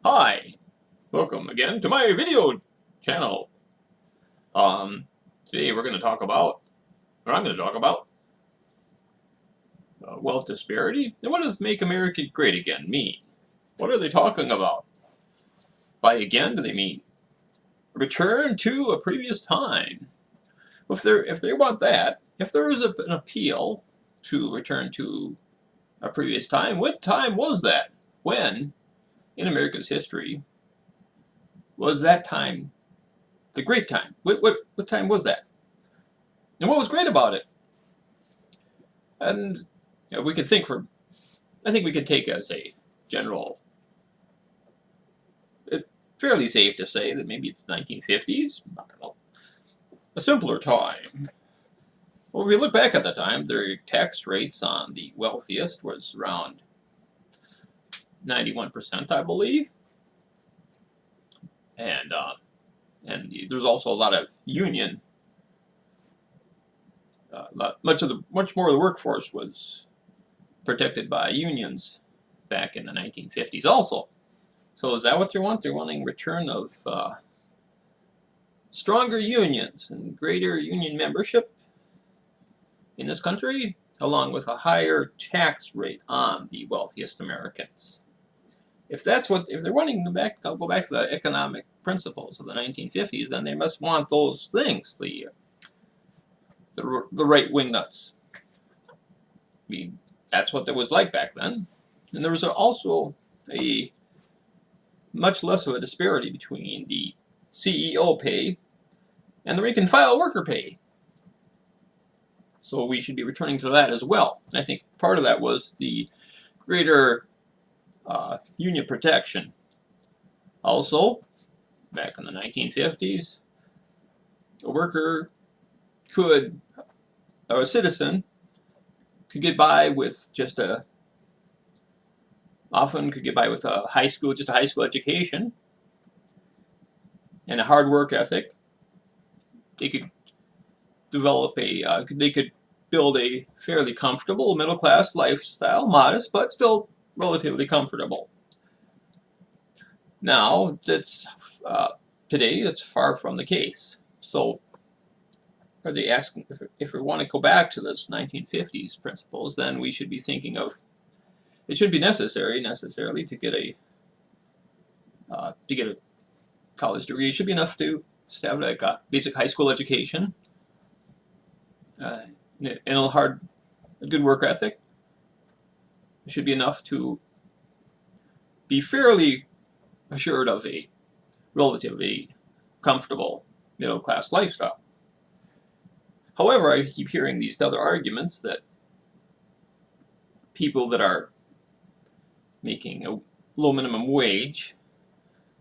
Hi, welcome again to my video channel. Today we're going to talk about, or I'm going to talk about, wealth disparity. And what does "Make America Great Again" mean? What are they talking about? By again, do they mean return to a previous time? If they want that, if there is an appeal to return to a previous time, what time was that? When in America's history was that time the great time? What time was that? And what was great about it? And we could think I think we could take as a general, it's fairly safe to say that maybe it's 1950s, I don't know, a simpler time. Well, if we look back at the time, the tax rates on the wealthiest was around 91%, I believe. And there's also a lot of union. Much more of the workforce was protected by unions back in the 1950s also. So is that what they want? They're wanting return of stronger unions and greater union membership in this country, along with a higher tax rate on the wealthiest Americans. If they're wanting to go back to the economic principles of the 1950s, then they must want those things, the right-wing nuts. I mean, that's what it was like back then. And there was also a much less of a disparity between the CEO pay and the rank-and-file worker pay. So we should be returning to that as well. I think part of that was the greater union protection. Also, back in the 1950s, a citizen could get by with often could get by with a high school education and a hard work ethic. They could develop they could build a fairly comfortable middle-class lifestyle, modest, but still relatively comfortable. Now, today, it's far from the case. So, are they asking if we want to go back to those 1950s principles? Then we should be thinking of it should be necessarily to get a college degree. It should be enough to have like a basic high school education and a good work ethic. It should be enough to be fairly assured of a relatively comfortable middle-class lifestyle. However, I keep hearing these other arguments that people that are making a low minimum wage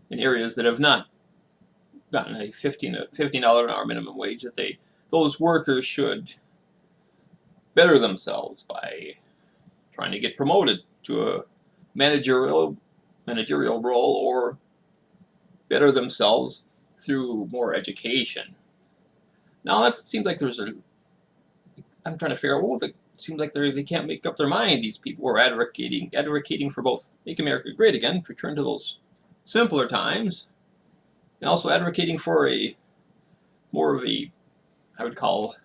in areas that have not gotten a $15 an hour minimum wage, that those workers should better themselves by trying to get promoted to a managerial role, or better themselves through more education. Now that seems like I'm trying to figure out, it seems like they can't make up their mind, these people who are advocating for both Make America Great Again, return to those simpler times, and also advocating for more of a, I would call,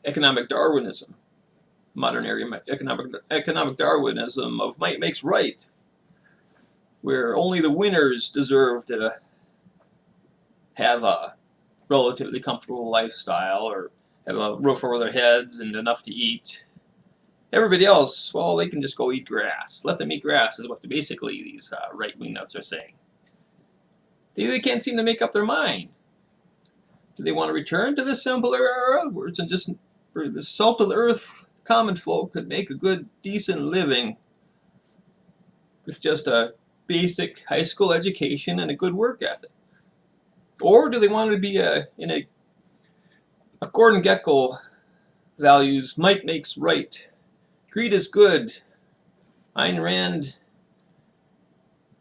economic Darwinism, modern area economic Darwinism of might makes right, where only the winners deserve to have a relatively comfortable lifestyle or have a roof over their heads and enough to eat. Everybody else, well, they can just go eat grass. Let them eat grass is what basically these right-wing nuts are saying. They can't seem to make up their mind. Do they want to return to the simpler era where the salt of the earth common folk could make a good, decent living with just a basic high school education and a good work ethic? Or do they want to be in a Gordon Gekko values, might makes right, greed is good, Ayn Rand,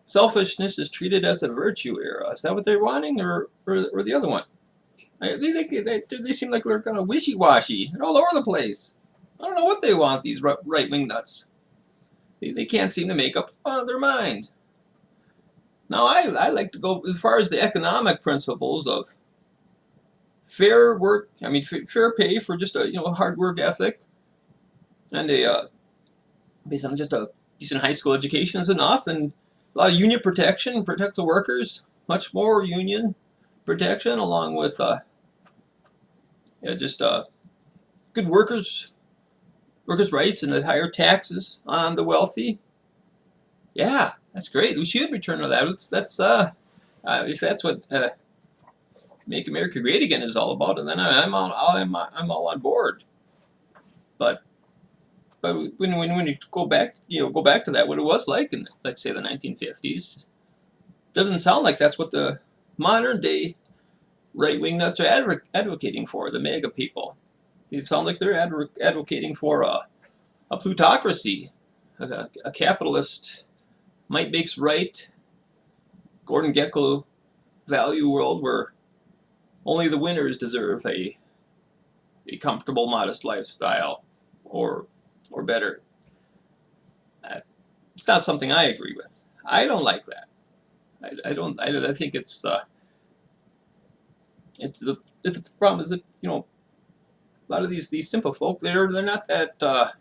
selfishness is treated as a virtue era? Is that what they're wanting, or the other one? They seem like they're kind of wishy-washy. They're all over the place. I don't know what they want, these right-wing nuts. They can't seem to make up their mind. Now, I like to go as far as the economic principles of fair work. I mean, fair pay for just a hard work ethic, and based on just a decent high school education is enough, and a lot of union protection, protect the workers, much more union protection, along with just good workers rights and the higher taxes on the wealthy. Yeah, that's great. We should return to that. That's if that's what Make America Great Again is all about, and then I'm all on board. But when you go back to that, what it was like in, let's say, the 1950s, doesn't sound like that's what the modern day right wing nuts are advocating for. The MAGA people, they sound like they're advocating for a plutocracy, a capitalist might makes right, Gordon Gekko value world where only the winners deserve a comfortable, modest lifestyle, or better. It's not something I agree with. I don't like that. I think it's the problem is that a lot of these simple folk, they're not that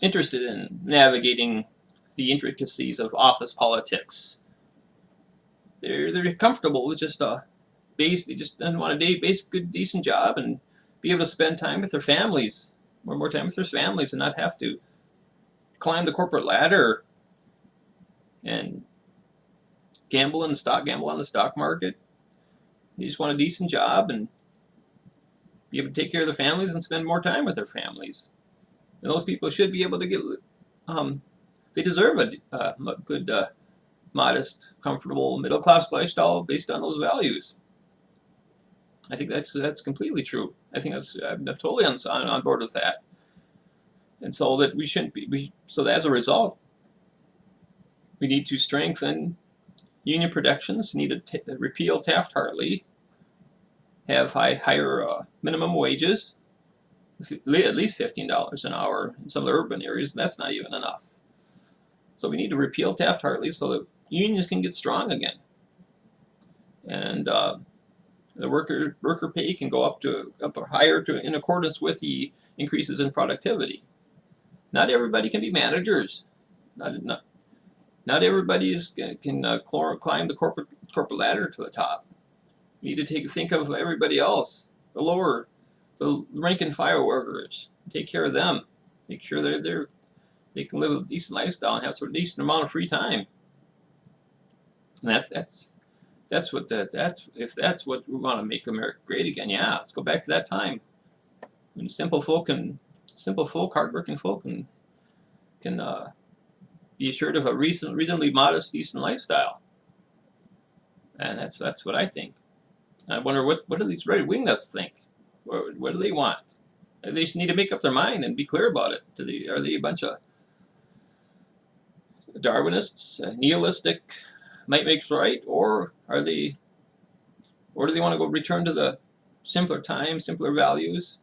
interested in navigating the intricacies of office politics. They're comfortable with just they just want a good decent job and be able to spend time with their families, more time with their families, and not have to climb the corporate ladder and gamble on the stock market. You just want a decent job and be able to take care of their families and spend more time with their families. And those people should be able to get, they deserve a good, modest, comfortable, middle-class lifestyle based on those values. I think that's completely true. I think I'm totally on board with that. And so that we shouldn't be, so that as a result, we need to strengthen union protections. We need to repeal Taft-Hartley, have higher minimum wages, at least $15 an hour in some of the urban areas, and that's not even enough. So we need to repeal Taft-Hartley so that unions can get strong again, and the worker pay can go up or higher in accordance with the increases in productivity. Not everybody can be managers. Not everybody can climb the corporate ladder to the top. You need to think of everybody else, the rank and file workers. Take care of them. Make sure they can live a decent lifestyle and have a decent amount of free time. And that's if that's what we want to make America great again. Yeah, let's go back to that time when simple folk, hardworking folk, can be assured of a reasonably modest, decent lifestyle. And that's what I think. I wonder what do these right wing nuts think? What do they want? They need to make up their mind and be clear about it. Are they a bunch of Darwinists, nihilistic, might makes right, or do they want to go return to the simpler times, simpler values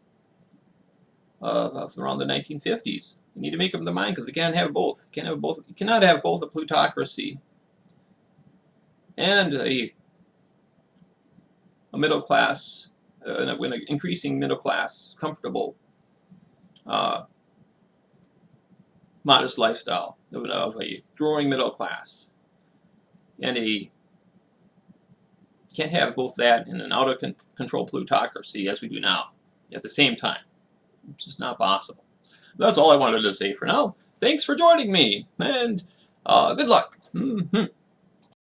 of around the 1950s? You need to make up their mind because they can't have both. You cannot have both a plutocracy and a middle class, an increasing middle class, comfortable, modest lifestyle of a growing middle class. And you can't have both that and an out of control plutocracy as we do now at the same time. It's just not possible. That's all I wanted to say for now. Thanks for joining me, and good luck.